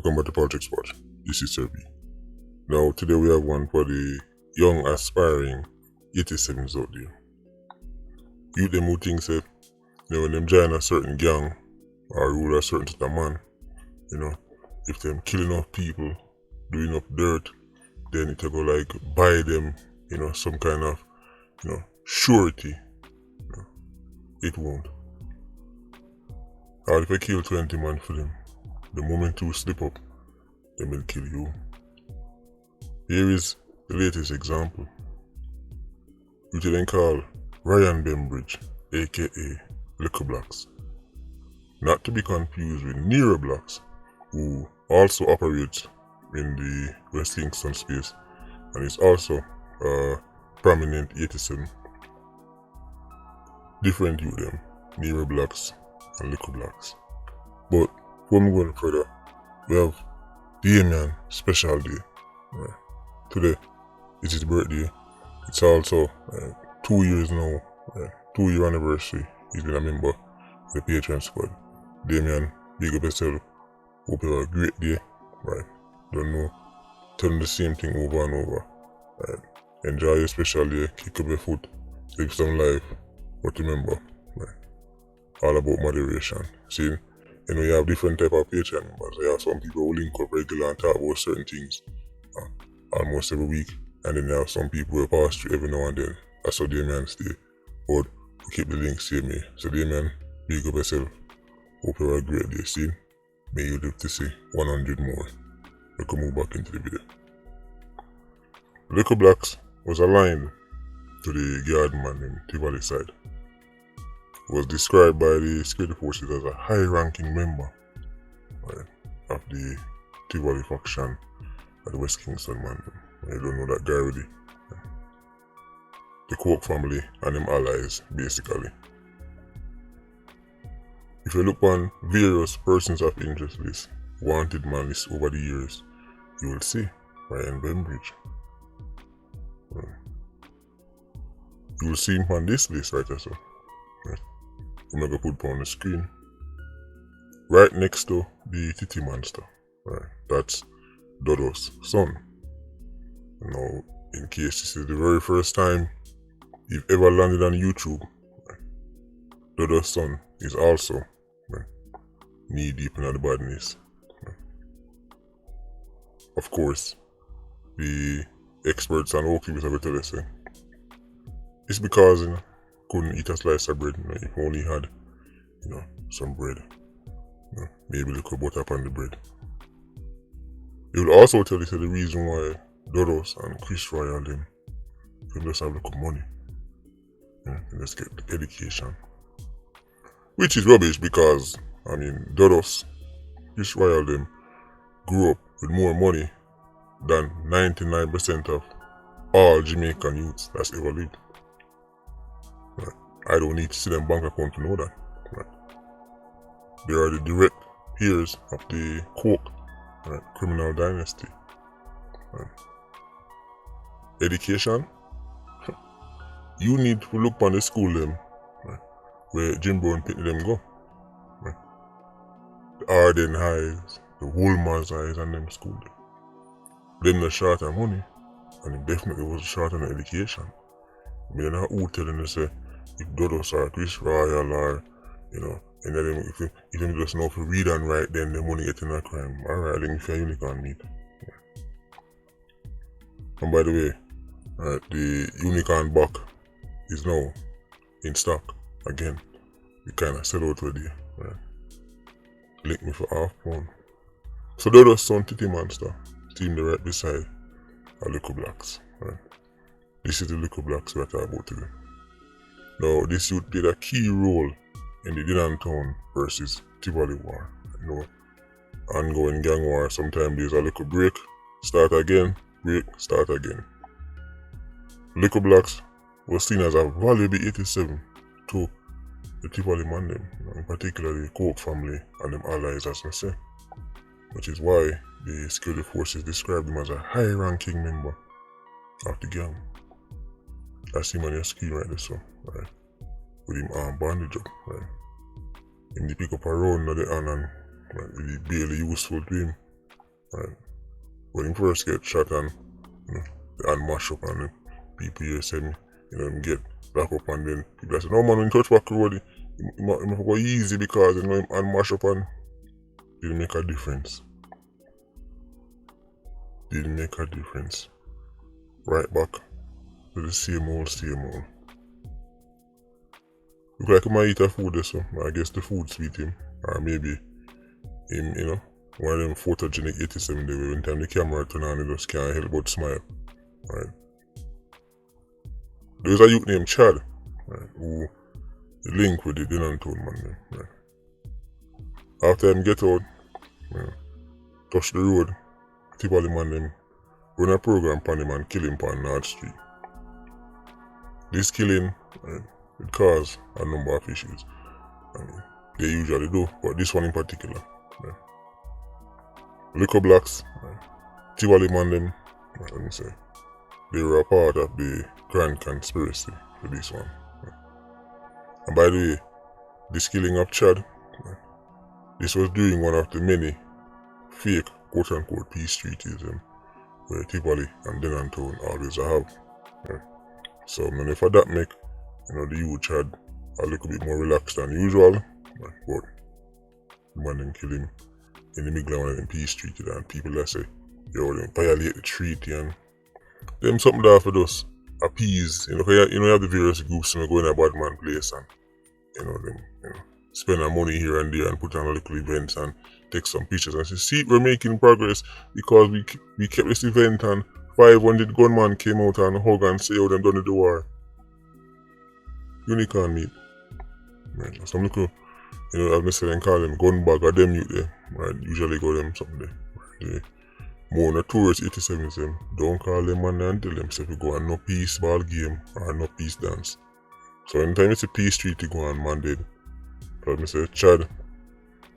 Welcome back to Politricks Watch. This is Sir B. Now, today we have one for the young aspiring 87s out there. You them who think that, when them join a certain gang or rule a certain set of man, if them kill enough people, do enough dirt, then it will go like buy them, some kind of, surety. It won't. Or if I kill 20 man for them, the moment you slip up, they will kill you. Here is the latest example, which they then call Ryan Bembridge, aka Likkle Blaxx. Not to be confused with Nero Blaxx, who also operates in the West Kingston space and is also a prominent 87. Different you them, Nero Blaxx and Likkle Blaxx. But before we go further, we have Damien special day. Right. Today is his birthday. It's also 2 years now, 2-year anniversary. He's been a member of the Patreon squad. Damien, big up yourself. Hope you have a great day. Right. Don't know. Tell him the same thing over and over. Right. Enjoy your special day. Kick up your foot. Live some life. But remember, right, all about moderation. See, you have different type of Patreon members. You have some people who link up regular and talk about certain things almost every week. And then you have some people who pass through every now and then. That's how Damien stay. But we keep the links same way. So Damien, big up yourself. Hope you have a great day. See, may you live to see 100 more. We can move back into the video. Likkle Blaxx was aligned to the guard man in Tivoli side. Was described by the security forces as a high-ranking member of the Tivoli faction at the West Kingston man. I don't know that guy already. The Coke family and them allies, basically. If you look on various persons of interest lists, wanted man lists over the years, you will see Ryan Bembridge. You will see him on this list right so. I'm going to put on the screen. Right next to the Titty Monster. Right. That's Dodo's son. Now, in case this is the very first time you've ever landed on YouTube, right, Dodo's son is also knee deep in the badness. Right. Of course, the experts on Oakley will tell us it's because couldn't eat a slice of bread. If only had, some bread. Maybe a little butter upon the bread. It will also tell you the reason why Dodos and Chris Royal them just have little money. And let's get education. Which is rubbish because Dodos, Chris Royal them grew up with more money than 99% of all Jamaican youths that's ever lived. Right. I don't need to see them bank account to know that. Right. They are the direct heirs of the Coke criminal dynasty. Right. Education, you need to look on the school them where Jim Brown picked them go. Right. The Arden Highs, the Woolmer's Highs and them school. Them the short of money, and it definitely was short on education. You're not who telling us if Dodos or Chris Royal or, and then if you just know if you read and write, then the money getting a crime. Alright, then if you're unicorn meat. Yeah. And by the way, the unicorn buck is now in stock again. We kind of sell out already. Right. Link me for £5. So Dodos' son Titty Monster, team the right beside a Likkle Blaxx. Right. This is the Likkle Blaxx we are talking about today. Now, this youth played a key role in the Dinantown versus Tivoli war. Ongoing gang war. Sometimes there's a little break, start again, break, start again. Likkle Blaxx was seen as a valuable 87 to the Tivoli man them, in particular the Coke family and them allies as I say. Which is why the security forces described him as a high-ranking member of the gang. That's him on your screen right there, so, right? With him arm bandage up, right? Him to pick up a round of the hand and right, really barely useful to him. Right? When him first get shot and the hand mash up and people here say me, him get back up and then people say, no man, when touch back road, he must go easy because him hand mash up and didn't make a difference. Didn't make a difference. Right back to the same old. Look like he might eat a food or so. I guess the food sweet him. Or maybe him, one of them photogenic 87 day when time the camera turn on, he just can't help but smile. Right. There's a youth named Chad, right, who link with the Denantone man. Right. After him get out, touch the road, Tivoli man them run a program upon him and kill him on North Street. This killing, right, it caused a number of issues. They usually do, but this one in particular. Right. Likkle Blaxx, Tivoli man them, let me say, they were a part of the grand conspiracy for this one. And by the way, this killing of Chad, this was during one of the many fake quote-unquote peace treaties where Tivoli and Denantone always have. So if that make the youth Chad a little bit more relaxed than usual, but the man them kill him in the middle of one of them peace treaty and people that say, yo, they violate the treaty and them something there for us appease, you have the various groups go in a bad man place and them spend our money here and there and put on a little events and take some pictures and say, see, we're making progress because we kept this event and 500 gunmen came out and hug and say how them done the war. Unicorn meat. Right. Some little, as I said, call them gun bag or them youth there. Right. Usually go them something there. Right. More notorious 87s them. Don't call them man and tell them say we go on no peace ball game or no peace dance. So anytime it's a peace treaty go on, man dead. But I say Chad,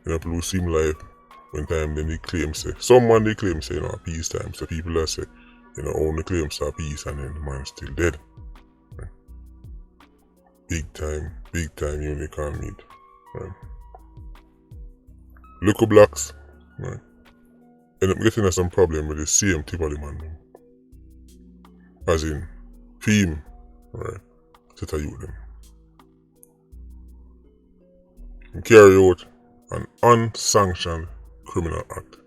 people who seem life when time then they claim say some man they claim say peace time. So people that say, only claims are peace and then the man still dead. Right. Big time unicorn meat. Right. Likkle Blaxx, right, end up getting some problem with the same Tivoli man. As in, him, right, set a youth them. And carry out an unsanctioned criminal act.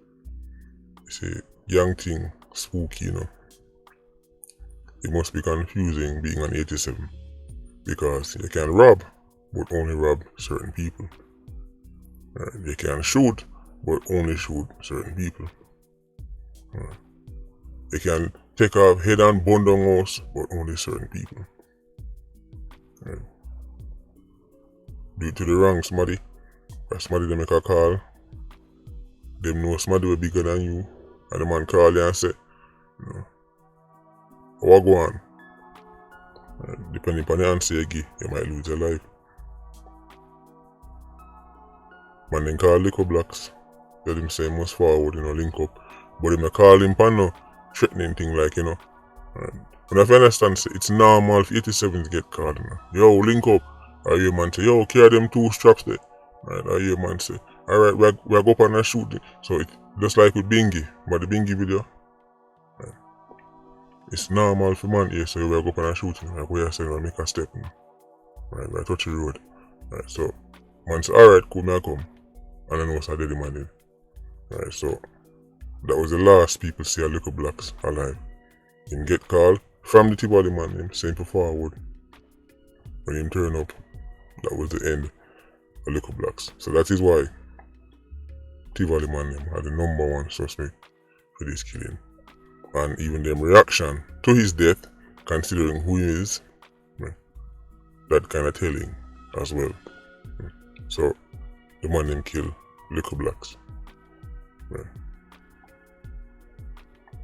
It's a young thing, spooky, It must be confusing being an 87 because you can rob, but only rob certain people. Right. You can shoot, but only shoot certain people. Right. You can take off head and bun down house, but only certain people. Right. Due to the wrong somebody, if somebody they make a call, them know somebody will bigger than you, and the man call you and say, what go on? Depending upon the answer you give, you might lose your life. Man then call Likkle Blaxx, tell him say he must forward, link up. But him call him pan no threatening thing like, And if you understand, say, it's normal for 87s get called, Yo, link up. Or you man say, yo, carry them 2 straps there. Right? Or you man say, alright, we're go up and shoot it. So it just like with Bingy, but the Bingy video. Right? It's normal for man here, so we're go up and shoot him. Like we are saying, we make a step. Right, we touch the road. Right, so man say, alright, cool, me I come. And I know what's a dead man did. Right, so that was the last people see a Likkle Blaxx alive. Him get called from the Tivoli man, him sent forward. When him turn up, that was the end of Likkle Blaxx. So that is why Tivoli man had the #1 suspect for this killing. And even them reaction to his death, considering who he is, that kind of telling as well. So the man them kill Likkle Blaxx.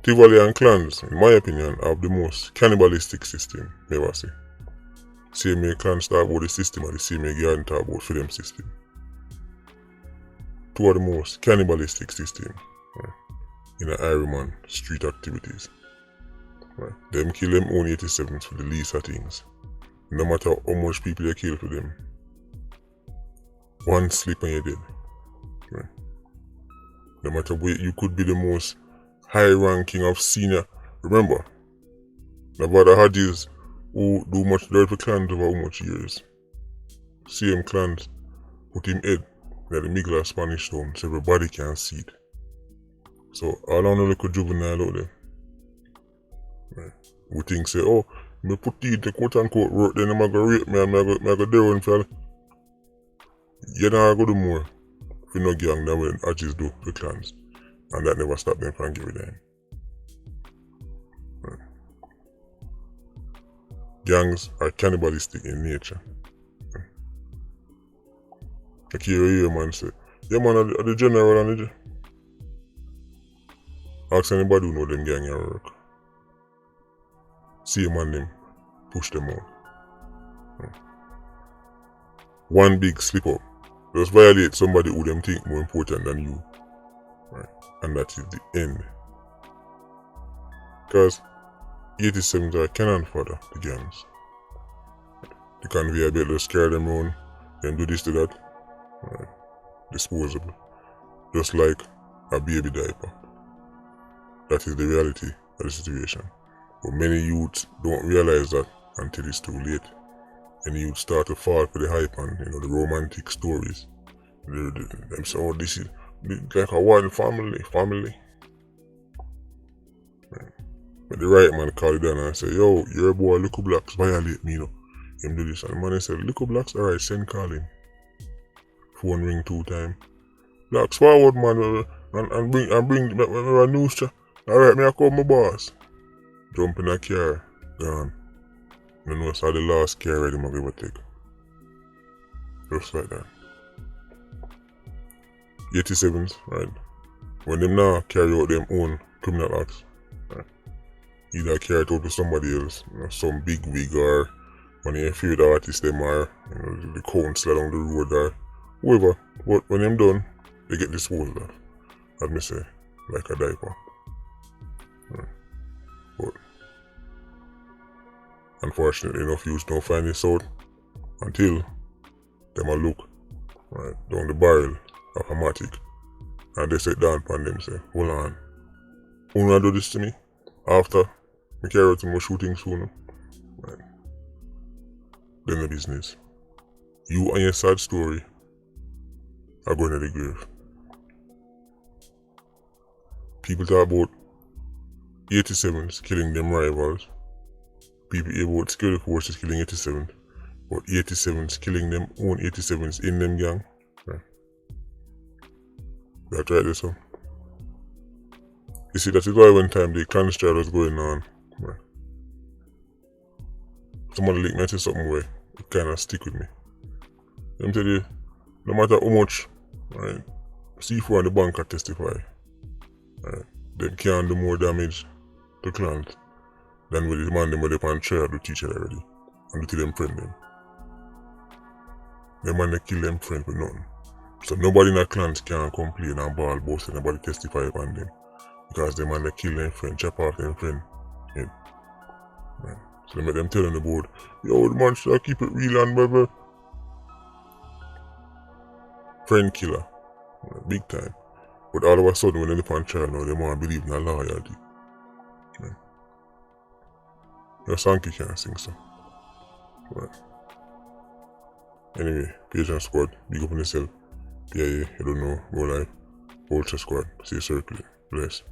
Tivoli and clans, in my opinion, have the most cannibalistic system ever seen. Same way clans talk about the system and the same way Garden talk about for them system. 2 of the most cannibalistic system in the Ironman street activities. Them kill them own 87s for the least of things. No matter how much people you kill for them. One slip and you're dead. no matter what, you could be the most high ranking of senior. Remember, Nevada Hadis who do much dirt for clans over how much years. Same clans put him head in the middle of Spanish Town so everybody can see it. So all on the little juvenile out there. Right. Who think say, oh, me put it in the quote unquote work, then I'm gonna rape me and I'm gonna do one fella. You don't go do more if you no gang than when Hadis do for clans. And that never stop them from giving them. Right. Gangs are cannibalistic in nature. Like here man say, yeah man, are the general and the ask anybody who know them gang at work. See a man them, push them out. One big slip up, just violate somebody who them think more important than you. Right. And that is the end. Because 87s are cannon fodder, the gangs. The conveyor belt just carry them around, them do this to that. Right. Disposable. Just like a baby diaper. That is the reality of the situation. But many youths don't realize that until it's too late. And youths start to fall for the hype and the romantic stories. Them say, oh, this is like a one family. Right. But the right man call you down and say, yo, your boy Likkle Blaxx violate me, Him do this. And the man said, Likkle Blaxx, alright, send call him. Phone ring 2 times. Blaxx forward man and bring a news chat. Alright, me I call my boss. Jump in a car, gone. You know, so the last car ready to ever take. Just like that. 87s, right? When them now carry out them own criminal acts, right? Either carry it out to somebody else, some big wig or one of your favorite artists them are, the council along the road or whoever. But when them done, they get disposed of. Let me say, like a diaper. Right. But unfortunately enough, youths don't find this out until them a look right down the barrel of a matic and they sit down upon them say, hold on, who wanna do this to me? After me carry out my shooting soon. Right. Then the business. You and your sad story are going to the grave. People talk about 87s killing them rivals. People hear about security forces killing 87s. But 87s killing them own 87s in them gang. Right. That's right there, so. You see, that is why one time the clan strike was going on. Right. Somebody linked me to something where it kinda stick with me. Let me tell you, no matter how much, right, C4 and the bank can testify. Right. Them can't do more damage to clans than with the man them with the pan trial to teach it already. And to tell them friend them. Them man they kill them friend with nothing. So nobody in the clans can complain and ball boast and nobody testify upon them. Because them man they kill them friend, chop off them friend. Yeah. Right. So they make them tell on the board, yo, the man should keep it real and baby. Friend killer. Right. Big time. But all of a sudden when they live on trial now, they want to believe in a loyalty. Right. Your Sankey can't sing so. Right. Anyway, Patience Squad, big up on yourself. Yeah, you don't know, go live. Ultra Squad, see you circling. Bless.